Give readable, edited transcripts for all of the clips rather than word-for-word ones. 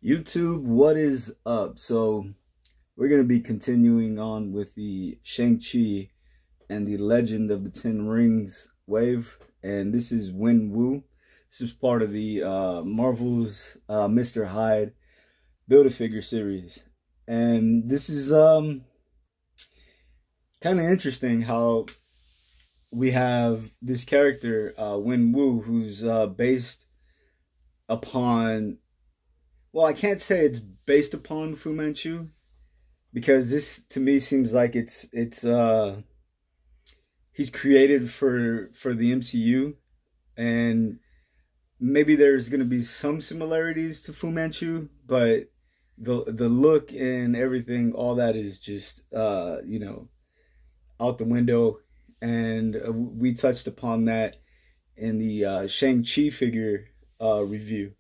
YouTube, what is up? So we're going to be continuing on with the Shang-Chi and the Legend of the Ten Rings wave, and this is Wenwu. This is part of the Marvel's Mr. Hyde Build-A-Figure series, and this is kind of interesting how we have this character Wenwu, who's based upon, well, I can't say it's based upon Fu Manchu, because this to me seems like it's he's created for the MCU, and maybe there's going to be some similarities to Fu Manchu, but the look and everything, all that is just you know, out the window. And we touched upon that in the Shang-Chi figure review.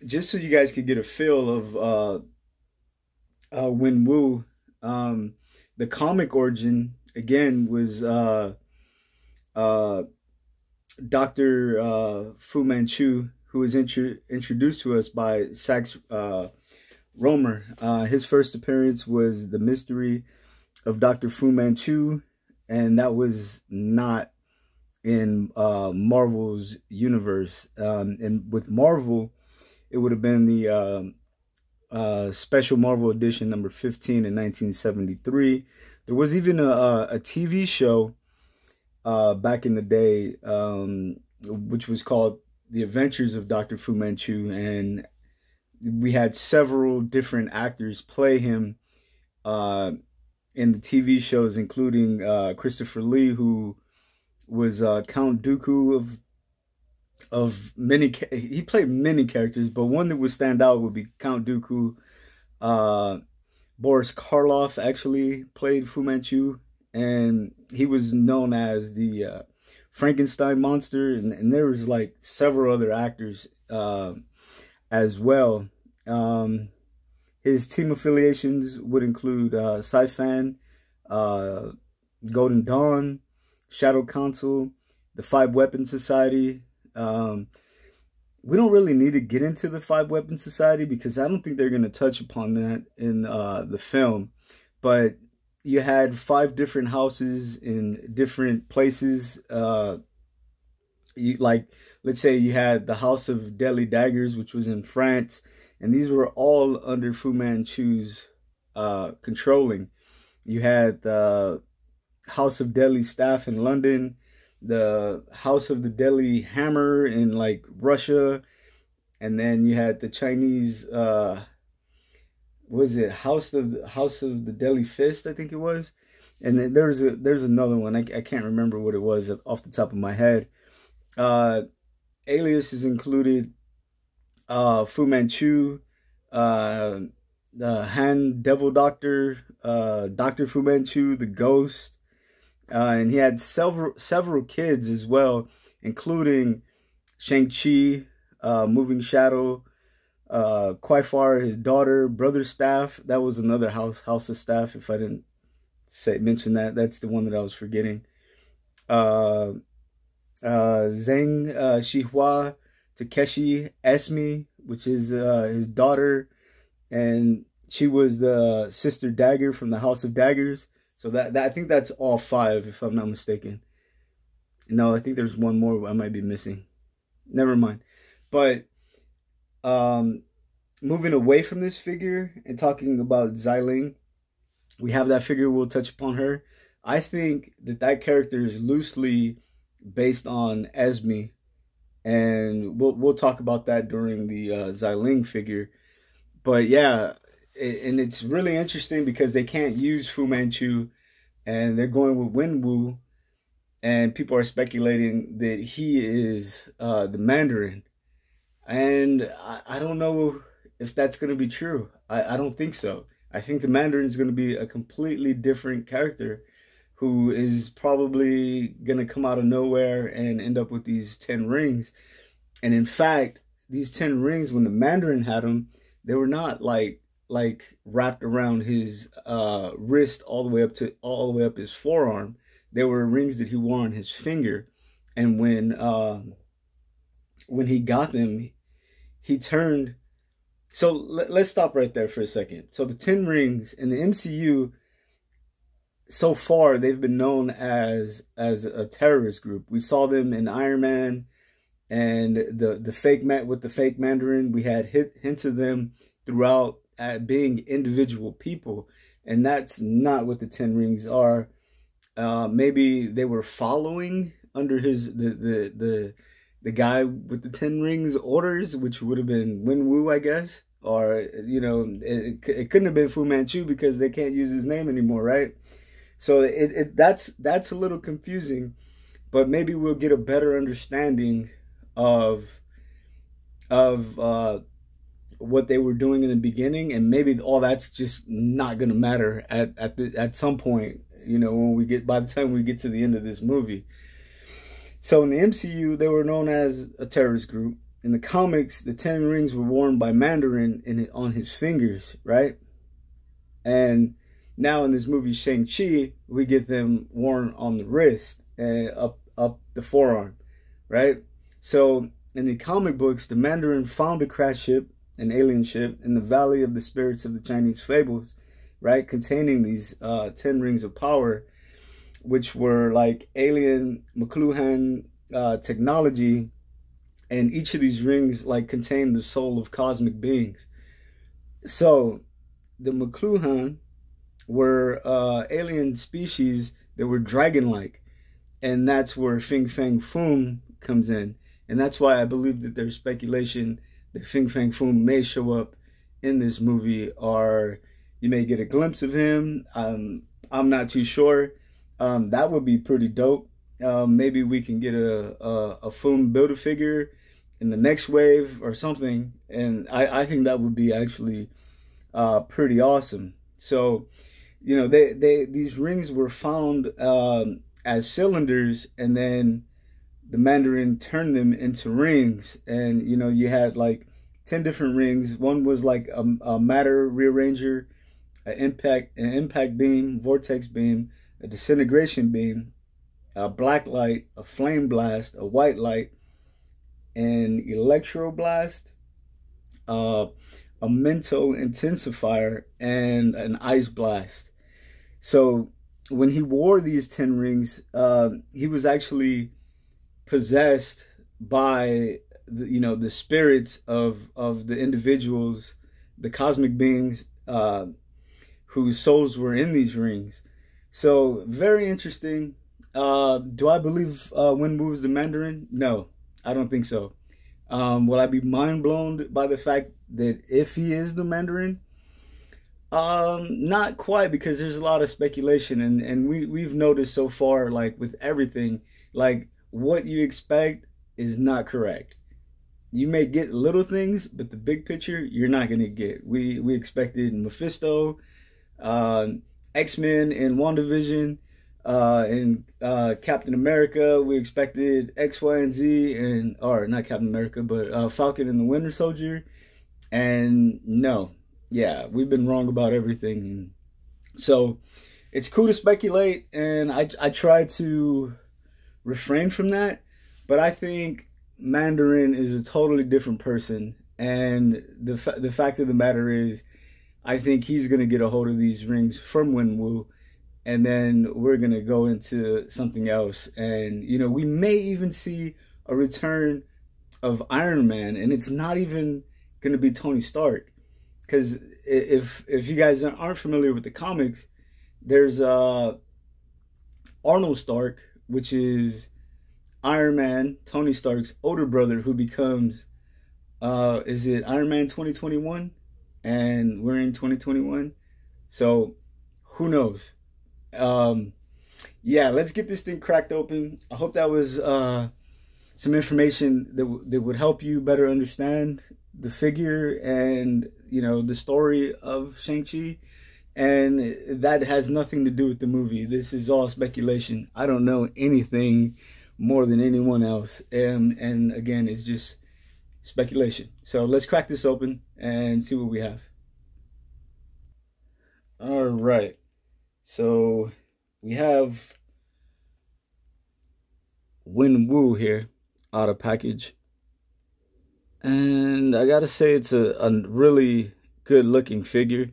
Just so you guys could get a feel of Wenwu, the comic origin again was Dr. Fu Manchu, who was introduced to us by Sax Rohmer. His first appearance was The Mystery of Dr. Fu Manchu, and that was not in Marvel's universe. And with Marvel, it would have been the Special Marvel Edition number 15 in 1973. There was even a TV show back in the day, which was called The Adventures of Dr. Fu Manchu, and we had several different actors play him in the TV shows, including Christopher Lee, who was Count Dooku of many. He played many characters, but one that would stand out would be Count Dooku. Boris Karloff actually played Fu Manchu, and he was known as the Frankenstein monster, and there was like several other actors as well. His team affiliations would include Sci-Fan, Golden Dawn, Shadow Council, the Five Weapon Society. We don't really need to get into the Five Weapon Society because I don't think they're going to touch upon that in the film. But you had 5 different houses in different places. Like, let's say you had the House of Deadly Daggers, which was in France, and these were all under Fu Manchu's controlling. You had the House of Deadly Staff in London, the House of the Deadly Hammer in like Russia, and then you had the Chinese was it House of the Deadly Fist, I think it was. And then there's another one, I can't remember what it was off the top of my head. Aliases included Fu Manchu, the Han Devil Doctor, Dr. Fu Manchu, the Ghost. And he had several kids as well, including Shang-Chi, Moving Shadow, Qui-Far, his daughter, Brother Staff. That was another house of staff, if I didn't mention that. That's the one that I was forgetting. Zhang Shihua, Takeshi Esme, which is his daughter, and she was the Sister Dagger from the House of Daggers. So that I think that's all 5, if I'm not mistaken. No, I think there's one more I might be missing. Never mind. But moving away from this figure and talking about Xiling, we have that figure. We'll touch upon her. I think that character is loosely based on Esme, and we'll talk about that during the Xiling figure. But yeah. And it's really interesting because they can't use Fu Manchu, and they're going with Wenwu, and people are speculating that he is the Mandarin. And I don't know if that's going to be true. I don't think so. I think the Mandarin is going to be a completely different character who is probably going to come out of nowhere and end up with these 10 rings. And in fact, these 10 rings, when the Mandarin had them, they were not like wrapped around his wrist all the way up his forearm. They were rings that he wore on his finger. And when he got them, he turned So let's stop right there for a second. So the Ten Rings in the MCU, so far they've been known as a terrorist group. We saw them in Iron Man and the fake man with the fake Mandarin. We had hints of them throughout at being individual people, and that's not what the Ten Rings are. Maybe they were following under the guy with the Ten Rings orders, which would have been Wenwu, I guess. Or, you know, it couldn't have been Fu Manchu because they can't use his name anymore, right? So that's a little confusing, but maybe we'll get a better understanding of what they were doing in the beginning, and maybe all that's just not gonna matter at some point, you know, when we get by the time we get to the end of this movie. So in the MCU, they were known as a terrorist group. In the comics, the Ten Rings were worn by Mandarin on his fingers, right? And now in this movie Shang-Chi, we get them worn on the wrist and up the forearm, right? So in the comic books, the Mandarin found a crashed ship, an alien ship, in the Valley of the Spirits of the Chinese Fables, right? Containing these 10 rings of power, which were like alien McLuhan technology. And each of these rings like contained the soul of cosmic beings. So the McLuhan were alien species that were dragon-like, and that's where Fin Fang Foom comes in, and that's why I believe that there's speculation that Fin Fang Foom may show up in this movie, or you may get a glimpse of him. I'm not too sure. That would be pretty dope. Maybe we can get a Foom Build-A-Figure in the next wave or something, and I think that would be actually pretty awesome. So, you know, these rings were found as cylinders, and then the Mandarin turned them into rings. And you know, you had like 10 different rings. One was like a matter rearranger, an impact beam, vortex beam, a disintegration beam, a black light, a flame blast, a white light, an electro blast, a mental intensifier, and an ice blast. So when he wore these 10 rings, he was actually possessed by the spirits of the individuals, the cosmic beings whose souls were in these rings. So very interesting. Do I believe Wenwu is the Mandarin? No, I don't think so. Will I be mind blown by the fact that if he is the Mandarin? Not quite, because there's a lot of speculation, and we've noticed so far, like with everything, like what you expect is not correct. You may get little things, but the big picture you're not gonna get. We expected Mephisto, X-Men and WandaVision, and Captain America. We expected X, Y, and Z, or not Captain America, but Falcon and the Winter Soldier. And no, yeah, we've been wrong about everything. So it's cool to speculate, and I try to refrain from that. But I think Mandarin is a totally different person, and the fact of the matter is, I think he's gonna get a hold of these rings from Wenwu, and then we're gonna go into something else. And you know, we may even see a return of Iron Man, and it's not even gonna be Tony Stark, because if you guys aren't familiar with the comics, there's Arnold Stark, which is Iron Man, Tony Stark's older brother, who becomes is it Iron Man 2021, and we're in 2021, so who knows. Yeah, let's get this thing cracked open. I hope that was some information that would help you better understand the figure and, you know, the story of Shang-Chi. And that has nothing to do with the movie. This is all speculation. I don't know anything more than anyone else. And again, it's just speculation. So let's crack this open and see what we have. All right. So we have Wenwu here out of package. And I gotta say it's a really good looking figure.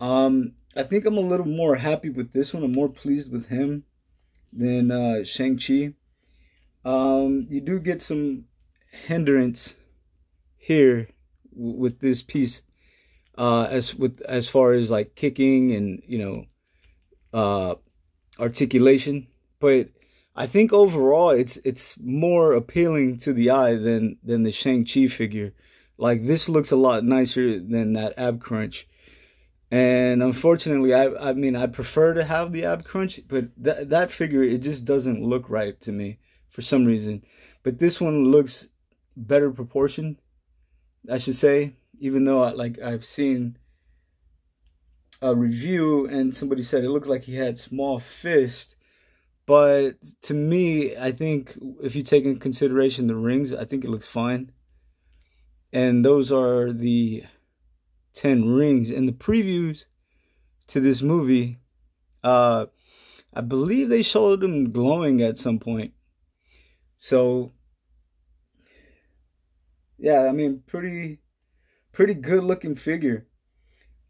I think I'm a little more happy with this one. I'm more pleased with him than Shang-Chi. You do get some hindrance here with this piece, as far as like kicking and articulation, but I think overall it's more appealing to the eye than the Shang-Chi figure. Like this looks a lot nicer than that ab crunch. And unfortunately, I mean I prefer to have the ab crunch, but that figure, it just doesn't look right to me for some reason. But this one looks better proportioned, I should say, even though I've seen a review and somebody said it looked like he had small fists. But to me, I think if you take into consideration the rings, I think it looks fine. And those are the 10 rings. In the previews to this movie, I believe they showed them glowing at some point. So yeah, I mean, pretty good looking figure.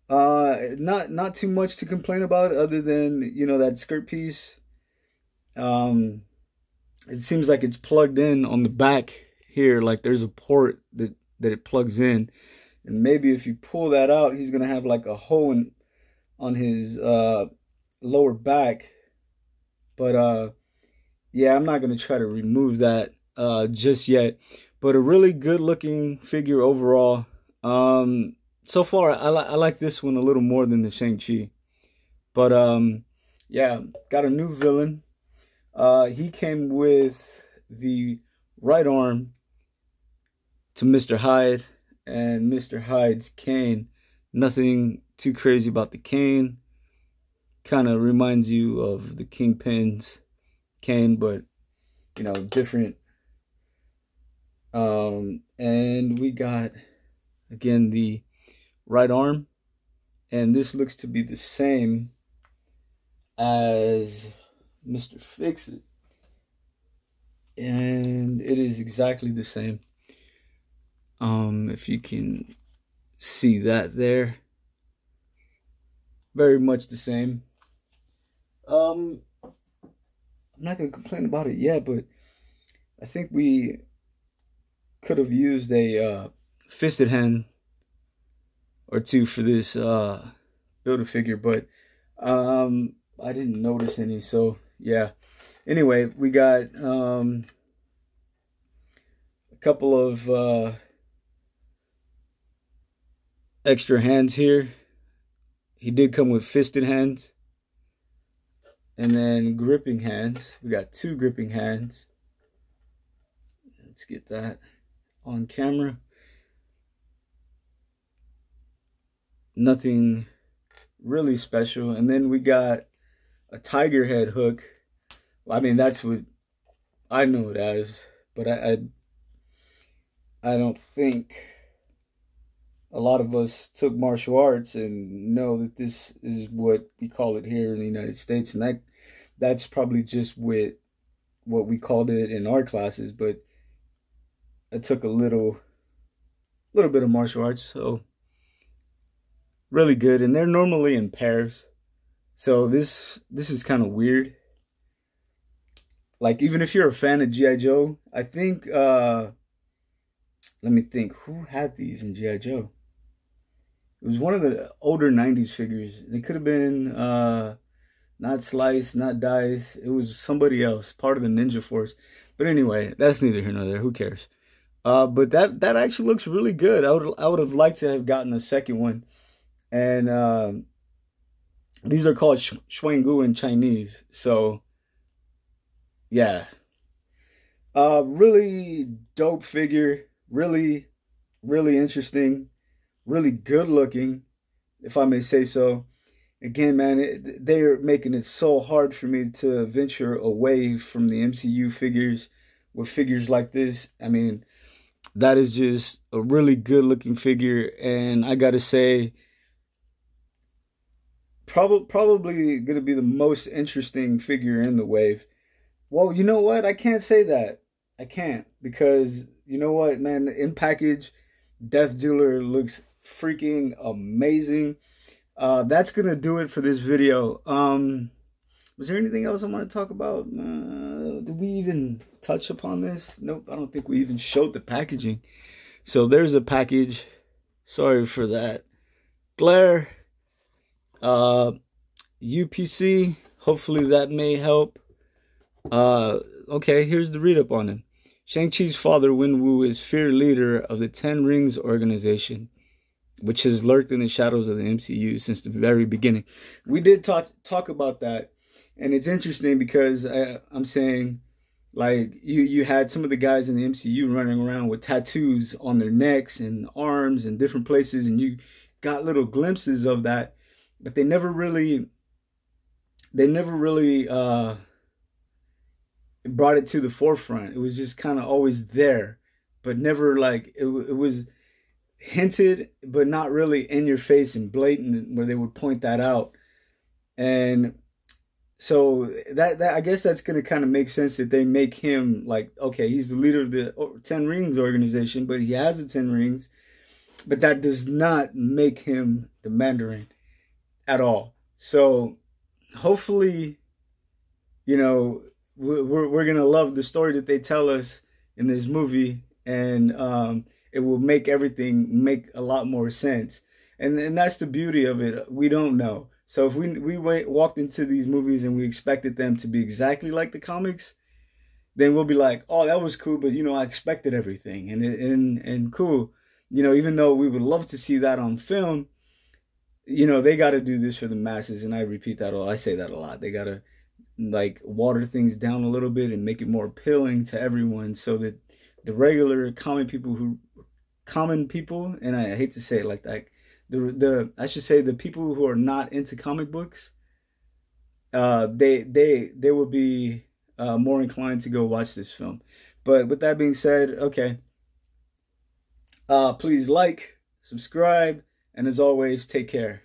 Not too much to complain about other than, that skirt piece. It seems like it's plugged in on the back here, like there's a port that it plugs in, and maybe if you pull that out, he's gonna have like a hole on his lower back. But yeah, I'm not gonna try to remove that just yet. But a really good looking figure overall. So far I like this one a little more than the Shang-Chi. But yeah, got a new villain. He came with the right arm to Mr. Hyde and Mr. Hyde's cane. Nothing too crazy about the cane. Kind of reminds you of the Kingpin's cane, but different. And we got again the right arm, and this looks to be the same as Mr. Fix-It, and it is exactly the same. If you can see that there, very much the same. I'm not gonna complain about it yet, but I think we could have used a fisted hand or two for this Build-A-Figure, but I didn't notice any, so yeah. Anyway, we got a couple of extra hands here. He did come with fisted hands, and then gripping hands. We got 2 gripping hands. Let's get that on camera. Nothing really special. And then we got a tiger head hook. Well, I mean, that's what I know it as, but I don't think a lot of us took martial arts and know that this is what we call it here in the United States, and that's probably just what we called it in our classes. But I took a little bit of martial arts, so really good. And they're normally in pairs, so this is kind of weird. Like, even if you're a fan of G.I. Joe, I think let me think, who had these in G.I. Joe? It was one of the older 90s figures. They could have been not Slice, not Dice. It was somebody else, part of the Ninja Force. But anyway, that's neither here nor there. Who cares? But that actually looks really good. I would have liked to have gotten a second one. And these are called Wenwu in Chinese. So yeah. Really dope figure. Really interesting. Really good looking, if I may say so. Again, man, they're making it so hard for me to venture away from the MCU figures with figures like this. I mean, that is just a really good looking figure, and I gotta say, probably gonna be the most interesting figure in the wave. Well, you know what? I can't say that. I can't, because you know what, man, the in package Death Dealer looks freaking amazing. That's gonna do it for this video. Was there anything else I want to talk about? Did we even touch upon this? Nope, I don't think we even showed the packaging. So there's a package. Sorry for that glare. UPC, hopefully that may help. Okay, here's the read-up on him. Shang-Chi's father, Wenwu, is feared leader of the Ten Rings organization, which has lurked in the shadows of the MCU since the very beginning. We did talk about that, and it's interesting because I'm saying, like, you had some of the guys in the MCU running around with tattoos on their necks and arms and different places, and you got little glimpses of that, but they never really brought it to the forefront. It was just kind of always there, but never like it was hinted, but not really in your face and blatant where they would point that out. And so that I guess that's going to kind of make sense that they make him like, okay, he's the leader of the Ten Rings organization, but he has the 10 rings, but that does not make him the Mandarin at all. So hopefully, you know, we're gonna love the story that they tell us in this movie, and it will make everything make a lot more sense. And that's the beauty of it. We don't know. So if we walked into these movies and we expected them to be exactly like the comics, then we'll be like, oh, that was cool, but you know, I expected everything, and cool. You know, even though we would love to see that on film, you know, they got to do this for the masses, and I repeat that. I say that a lot. They got to like water things down a little bit and make it more appealing to everyone, so that the regular common people, and I hate to say it like that, I should say the people who are not into comic books, they will be more inclined to go watch this film. But with that being said, okay, please like, subscribe, and as always, take care.